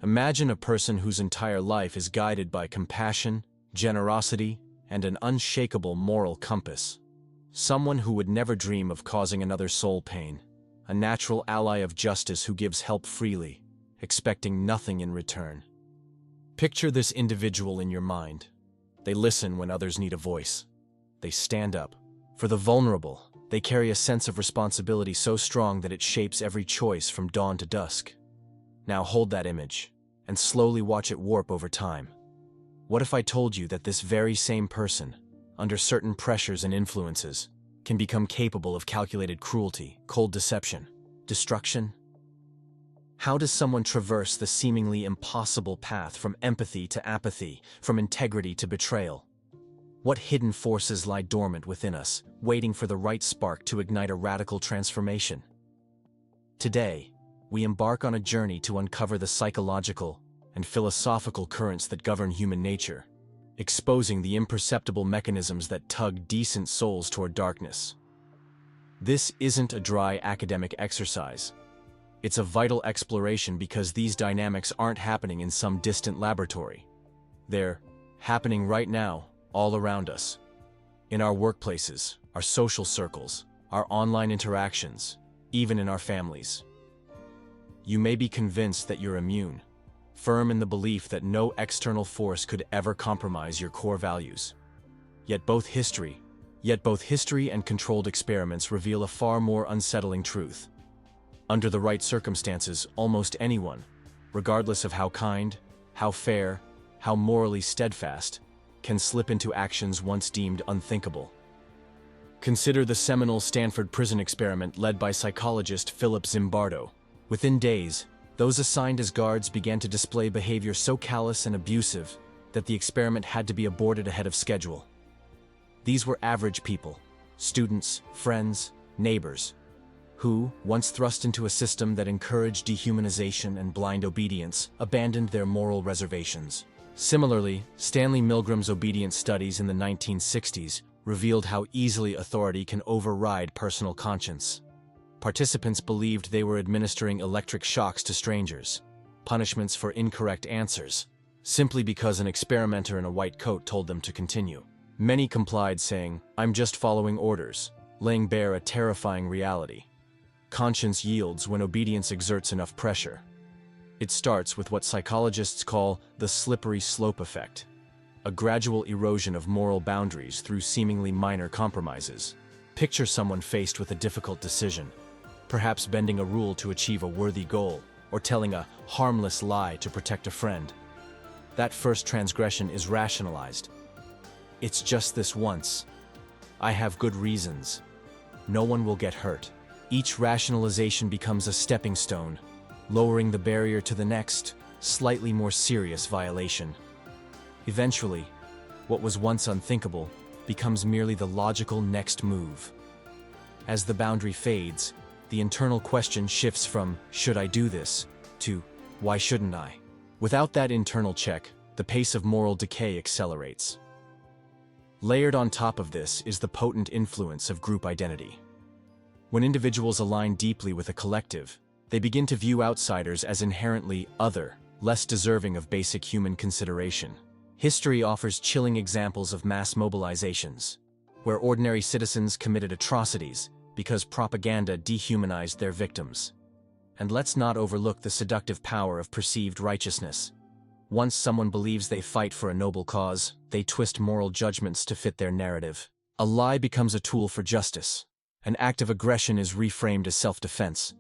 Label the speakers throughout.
Speaker 1: Imagine a person whose entire life is guided by compassion, generosity, and an unshakable moral compass. Someone who would never dream of causing another soul pain. A natural ally of justice who gives help freely, expecting nothing in return. Picture this individual in your mind. They listen when others need a voice. They stand up. For the vulnerable, they carry a sense of responsibility so strong that it shapes every choice from dawn to dusk. Now hold that image, and slowly watch it warp over time. What if I told you that this very same person, under certain pressures and influences, can become capable of calculated cruelty, cold deception, destruction? How does someone traverse the seemingly impossible path from empathy to apathy, from integrity to betrayal? What hidden forces lie dormant within us, waiting for the right spark to ignite a radical transformation? Today, we embark on a journey to uncover the psychological and philosophical currents that govern human nature, exposing the imperceptible mechanisms that tug decent souls toward darkness. This isn't a dry academic exercise. It's a vital exploration because these dynamics aren't happening in some distant laboratory. They're happening right now, all around us. In our workplaces, our social circles, our online interactions, even in our families. You may be convinced that you're immune, firm in the belief that no external force could ever compromise your core values. Yet both history and controlled experiments reveal a far more unsettling truth. Under the right circumstances, almost anyone, regardless of how kind, how fair, how morally steadfast, can slip into actions once deemed unthinkable. Consider the seminal Stanford prison experiment led by psychologist Philip Zimbardo. Within days, those assigned as guards began to display behavior so callous and abusive that the experiment had to be aborted ahead of schedule. These were average people, students, friends, neighbors, who, once thrust into a system that encouraged dehumanization and blind obedience, abandoned their moral reservations. Similarly, Stanley Milgram's obedience studies in the 1960s revealed how easily authority can override personal conscience. Participants believed they were administering electric shocks to strangers, punishments for incorrect answers, simply because an experimenter in a white coat told them to continue. Many complied, saying, "I'm just following orders," laying bare a terrifying reality. Conscience yields when obedience exerts enough pressure. It starts with what psychologists call the slippery slope effect, a gradual erosion of moral boundaries through seemingly minor compromises. Picture someone faced with a difficult decision, perhaps bending a rule to achieve a worthy goal, or telling a harmless lie to protect a friend. That first transgression is rationalized. It's just this once. I have good reasons. No one will get hurt. Each rationalization becomes a stepping stone, lowering the barrier to the next, slightly more serious violation. Eventually, what was once unthinkable becomes merely the logical next move. As the boundary fades, the internal question shifts from, "Should I do this?" to, "Why shouldn't I?" Without that internal check, the pace of moral decay accelerates. Layered on top of this is the potent influence of group identity. When individuals align deeply with a collective, they begin to view outsiders as inherently other, less deserving of basic human consideration. History offers chilling examples of mass mobilizations, where ordinary citizens committed atrocities because propaganda dehumanized their victims. And let's not overlook the seductive power of perceived righteousness. Once someone believes they fight for a noble cause, they twist moral judgments to fit their narrative. A lie becomes a tool for justice. An act of aggression is reframed as self-defense.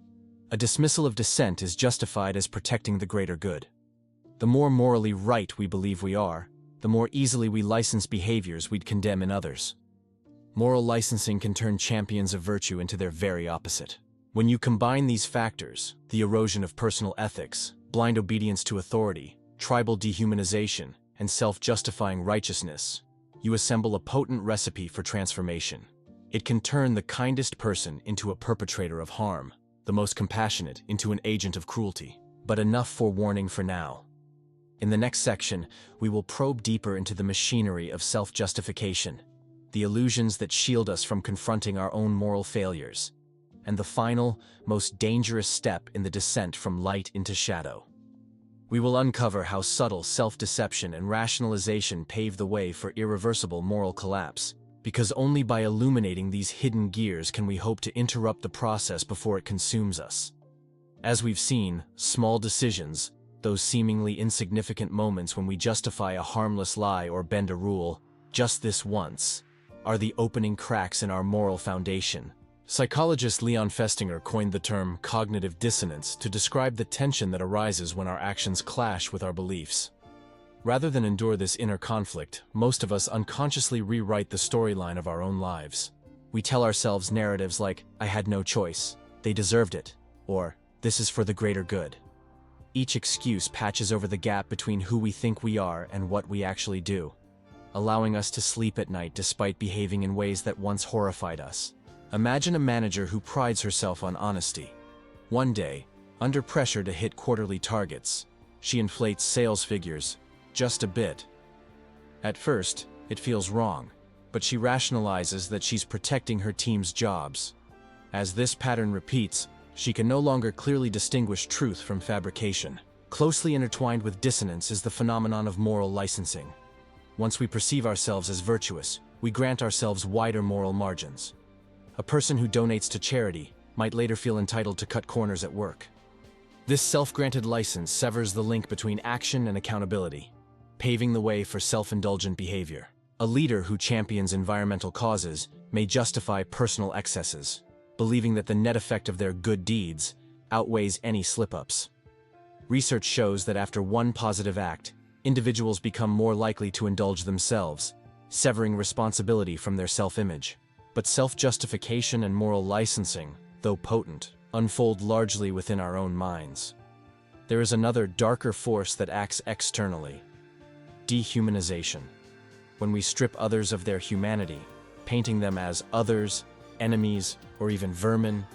Speaker 1: A dismissal of dissent is justified as protecting the greater good. The more morally right we believe we are, the more easily we license behaviors we'd condemn in others. Moral licensing can turn champions of virtue into their very opposite. When you combine these factors, the erosion of personal ethics, blind obedience to authority, tribal dehumanization, and self-justifying righteousness, you assemble a potent recipe for transformation. It can turn the kindest person into a perpetrator of harm, the most compassionate into an agent of cruelty. But enough forewarning for now. In the next section, we will probe deeper into the machinery of self-justification, the illusions that shield us from confronting our own moral failures, and the final, most dangerous step in the descent from light into shadow. We will uncover how subtle self-deception and rationalization pave the way for irreversible moral collapse, because only by illuminating these hidden gears can we hope to interrupt the process before it consumes us. As we've seen, small decisions, those seemingly insignificant moments when we justify a harmless lie or bend a rule, just this once, are the opening cracks in our moral foundation. Psychologist Leon Festinger coined the term cognitive dissonance to describe the tension that arises when our actions clash with our beliefs. Rather than endure this inner conflict, most of us unconsciously rewrite the storyline of our own lives. We tell ourselves narratives like, "I had no choice," "they deserved it," or "this is for the greater good." Each excuse patches over the gap between who we think we are and what we actually do, allowing us to sleep at night despite behaving in ways that once horrified us. Imagine a manager who prides herself on honesty. One day, under pressure to hit quarterly targets, she inflates sales figures just a bit. At first, it feels wrong, but she rationalizes that she's protecting her team's jobs. As this pattern repeats, she can no longer clearly distinguish truth from fabrication. Closely intertwined with dissonance is the phenomenon of moral licensing. Once we perceive ourselves as virtuous, we grant ourselves wider moral margins. A person who donates to charity might later feel entitled to cut corners at work. This self-granted license severs the link between action and accountability, paving the way for self-indulgent behavior. A leader who champions environmental causes may justify personal excesses, believing that the net effect of their good deeds outweighs any slip-ups. Research shows that after one positive act, individuals become more likely to indulge themselves, severing responsibility from their self-image. But self-justification and moral licensing, though potent, unfold largely within our own minds. There is another darker force that acts externally: dehumanization. When we strip others of their humanity, painting them as others, enemies, or even vermin,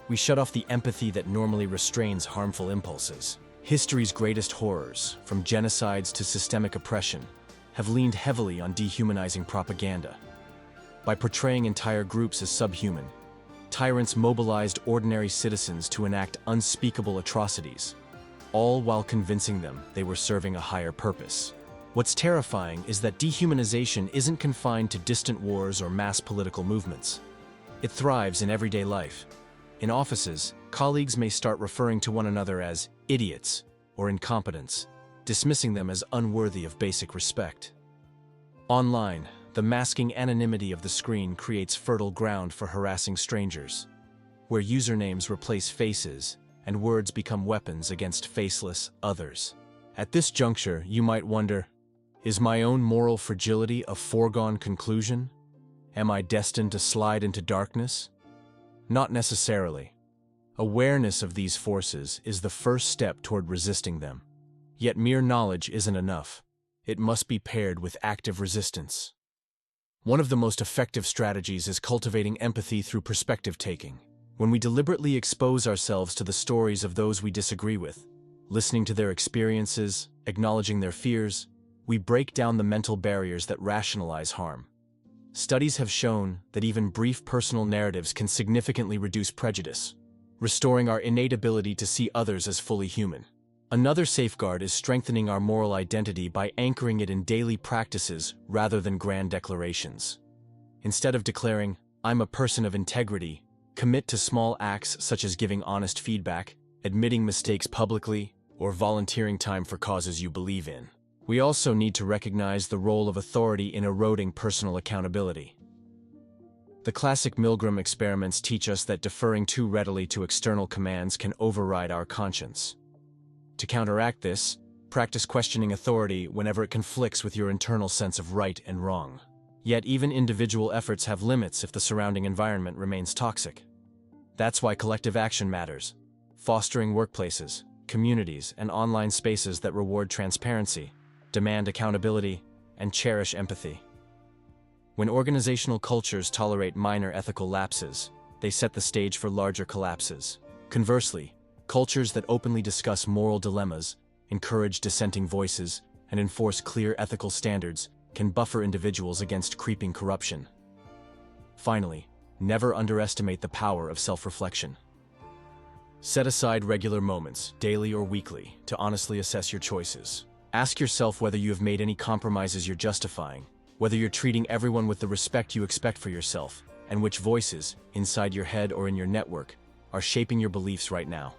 Speaker 1: we shut off the empathy that normally restrains harmful impulses. History's greatest horrors, from genocides to systemic oppression, have leaned heavily on dehumanizing propaganda. By portraying entire groups as subhuman, tyrants mobilized ordinary citizens to enact unspeakable atrocities, all while convincing them they were serving a higher purpose. What's terrifying is that dehumanization isn't confined to distant wars or mass political movements. It thrives in everyday life. In offices, colleagues may start referring to one another as idiots or incompetents, dismissing them as unworthy of basic respect. Online, the masking anonymity of the screen creates fertile ground for harassing strangers, where usernames replace faces and words become weapons against faceless others. At this juncture, you might wonder, is my own moral fragility a foregone conclusion? Am I destined to slide into darkness? Not necessarily. Awareness of these forces is the first step toward resisting them. Yet mere knowledge isn't enough. It must be paired with active resistance. One of the most effective strategies is cultivating empathy through perspective taking. When we deliberately expose ourselves to the stories of those we disagree with, listening to their experiences, acknowledging their fears, we break down the mental barriers that rationalize harm. Studies have shown that even brief personal narratives can significantly reduce prejudice, restoring our innate ability to see others as fully human. Another safeguard is strengthening our moral identity by anchoring it in daily practices rather than grand declarations. Instead of declaring, "I'm a person of integrity," commit to small acts such as giving honest feedback, admitting mistakes publicly, or volunteering time for causes you believe in. We also need to recognize the role of authority in eroding personal accountability. The classic Milgram experiments teach us that deferring too readily to external commands can override our conscience. To counteract this, practice questioning authority whenever it conflicts with your internal sense of right and wrong. Yet even individual efforts have limits if the surrounding environment remains toxic. That's why collective action matters, fostering workplaces, communities, and online spaces that reward transparency, demand accountability, and cherish empathy. When organizational cultures tolerate minor ethical lapses, they set the stage for larger collapses. Conversely, cultures that openly discuss moral dilemmas, encourage dissenting voices, and enforce clear ethical standards can buffer individuals against creeping corruption. Finally, never underestimate the power of self-reflection. Set aside regular moments, daily or weekly, to honestly assess your choices. Ask yourself whether you have made any compromises you're justifying, whether you're treating everyone with the respect you expect for yourself, and which voices, inside your head or in your network, are shaping your beliefs right now.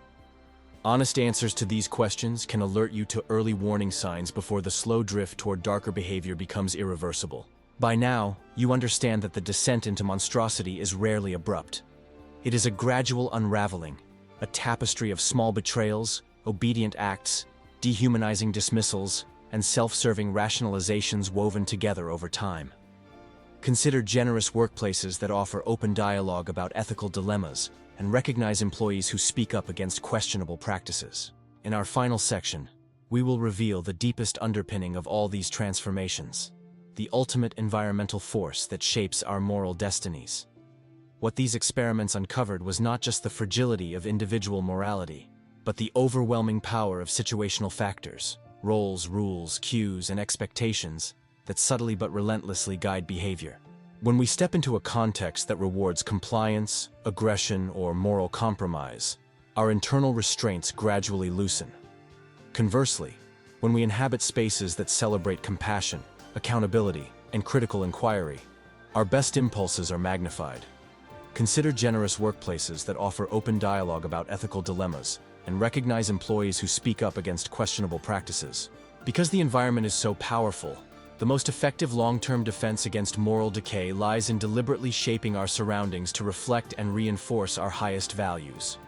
Speaker 1: Honest answers to these questions can alert you to early warning signs before the slow drift toward darker behavior becomes irreversible. By now, you understand that the descent into monstrosity is rarely abrupt. It is a gradual unraveling, a tapestry of small betrayals, obedient acts, dehumanizing dismissals, and self-serving rationalizations woven together over time. Consider generous workplaces that offer open dialogue about ethical dilemmas, and recognize employees who speak up against questionable practices. In our final section, we will reveal the deepest underpinning of all these transformations, the ultimate environmental force that shapes our moral destinies. What these experiments uncovered was not just the fragility of individual morality, but the overwhelming power of situational factors, roles, rules, cues, and expectations that subtly but relentlessly guide behavior. When we step into a context that rewards compliance, aggression, or moral compromise, our internal restraints gradually loosen. Conversely, when we inhabit spaces that celebrate compassion, accountability, and critical inquiry, our best impulses are magnified. Consider generous workplaces that offer open dialogue about ethical dilemmas, and recognize employees who speak up against questionable practices. Because the environment is so powerful, the most effective long-term defense against moral decay lies in deliberately shaping our surroundings to reflect and reinforce our highest values.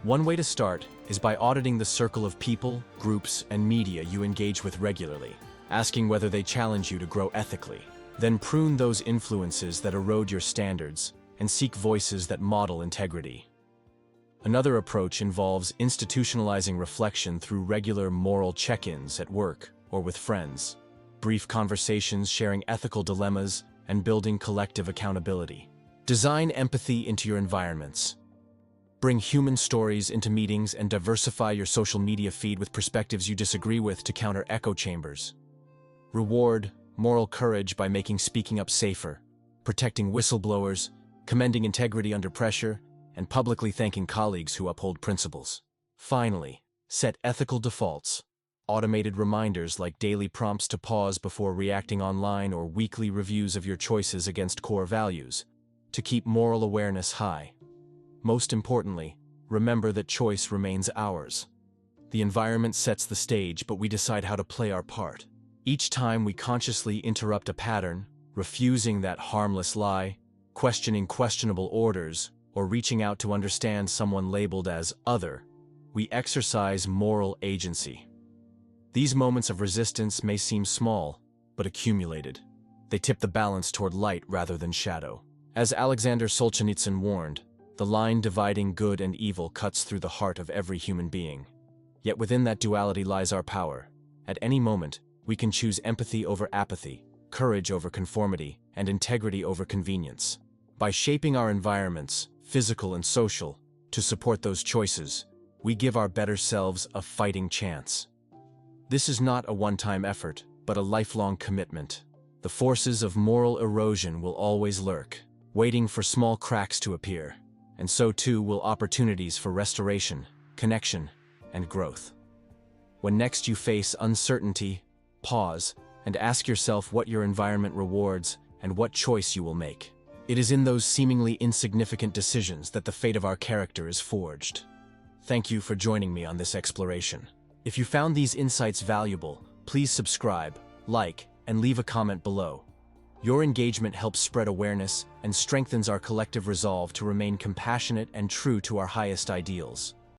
Speaker 1: One way to start is by auditing the circle of people, groups, and media you engage with regularly, asking whether they challenge you to grow ethically. Then prune those influences that erode your standards and seek voices that model integrity. Another approach involves institutionalizing reflection through regular moral check-ins at work or with friends. Brief conversations sharing ethical dilemmas, and building collective accountability. Design empathy into your environments. Bring human stories into meetings and diversify your social media feed with perspectives you disagree with to counter echo chambers. Reward moral courage by making speaking up safer, protecting whistleblowers, commending integrity under pressure, and publicly thanking colleagues who uphold principles. Finally, set ethical defaults. Automated reminders like daily prompts to pause before reacting online or weekly reviews of your choices against core values, to keep moral awareness high. Most importantly, remember that choice remains ours. The environment sets the stage, but we decide how to play our part. Each time we consciously interrupt a pattern, refusing that harmless lie, questioning questionable orders, or reaching out to understand someone labeled as other, we exercise moral agency. These moments of resistance may seem small, but accumulated. They tip the balance toward light rather than shadow. As Alexander Solzhenitsyn warned, the line dividing good and evil cuts through the heart of every human being. Yet within that duality lies our power. At any moment, we can choose empathy over apathy, courage over conformity, and integrity over convenience. By shaping our environments, physical and social, to support those choices, we give our better selves a fighting chance. This is not a one-time effort, but a lifelong commitment. The forces of moral erosion will always lurk, waiting for small cracks to appear, and so too will opportunities for restoration, connection, and growth. When next you face uncertainty, pause and ask yourself what your environment rewards and what choice you will make. It is in those seemingly insignificant decisions that the fate of our character is forged. Thank you for joining me on this exploration. If you found these insights valuable, please subscribe, like, and leave a comment below. Your engagement helps spread awareness and strengthens our collective resolve to remain compassionate and true to our highest ideals.